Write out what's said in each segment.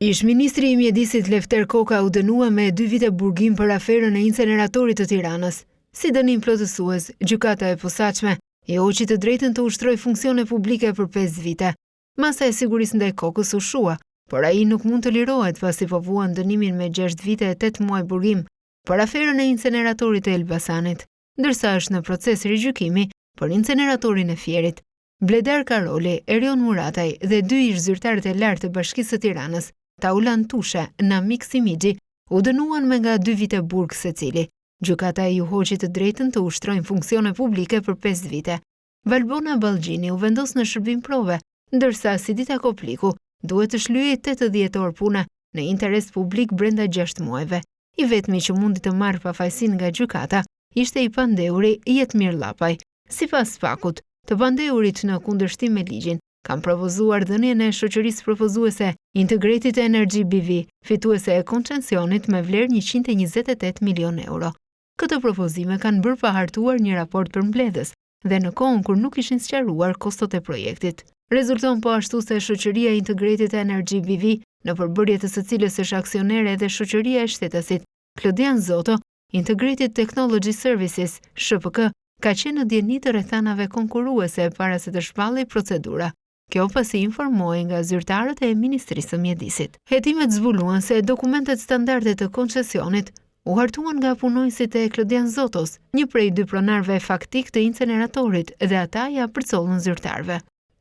Ish-ministri i mjedisit Lefter Koka u dënua me 2 vite burgim për aferën e inceneratorit të Tiranës. Si dënim plotësues, gjykata e posaçme i hoqi të drejtën të ushtrojë funksione publike për 5 vite. Masa e sigurisë ndaj Kokës u shua, por ai nuk mund të lirohet pasi po vuan dënimin me 6 vite e 8 muaj burgim për aferën e inceneratorit të Elbasanit, ndërsa është në proces rigjykimi për inceneratorin e Fierit. Bledar Karoli, Erion Murataj dhe 2 ish-zyrtarët e lartë të Bashkisë së Tiranës, Taulan Tushe, Namik Simixhi, u dënuan me nga 2 vite burg secili. Gjykata i u hoqi të drejtën të ushtrojnë funksione publike për 5 vite. Valbona Ballgjini u vendos në shërbim prove, ndërsa Sidita Kopliku duhet të shlyejë 80 orë pune në interes publik brenda 6 muajve. I vetmi që mundi të marrë pafajësinë nga gjykata ishte i pandeuri Jetmir Llapaj. Sipas fakut, të pandeurit në kundërshtim me ligjin, kam propozuar dhënien e shoqërisë propozuese Integrated Energy BV, fituese e koncesionit me vlerë 128 milion euro. Këtë propozime kanë bërë pa hartuar një raport përmbledhës dhe në kohën kur nuk ishin sqaruar kostot e projektit. Rezulton po ashtu se shoqëria Integrated Energy BV, në përbërje të së cilës është aksionere edhe shoqëria e shtetasit Klodian Zoto, Integrated Technology Services, SHPK, ka qenë në dieni të rrethanave konkurruese para se të shpallej procedura. Kjo pasi informoi nga zyrtarët e Ministrisë së Mjedisit. Hetimet zbuluan se dokumentet standarde të koncesionit u hartuan nga punojësit e Klodian Zotos, një prej 2 pronarëve faktik të inceneratorit dhe ata ja përcollën zyrtarëve.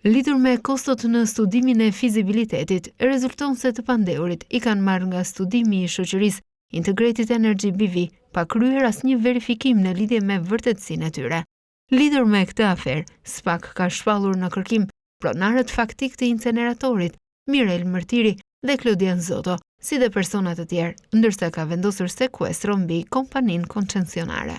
Lidhur me kostot në studimin e fizibilitetit, rezulton se të pandeurit i kanë marrë nga studimi i shoqërisë Integrated Energy BV pa kryer asnjë verifikim në lidhje me vërtetësinë e tyre. Lidhur me këtë aferë, SPAK ka shpallur në kërkim pronarët faktik të inceneratorit, Mirel Mërtiri dhe Klodian Zoto, si dhe persona të tjerë, ndërsa ka vendosur sekuestro mbi kompaninë koncesionare.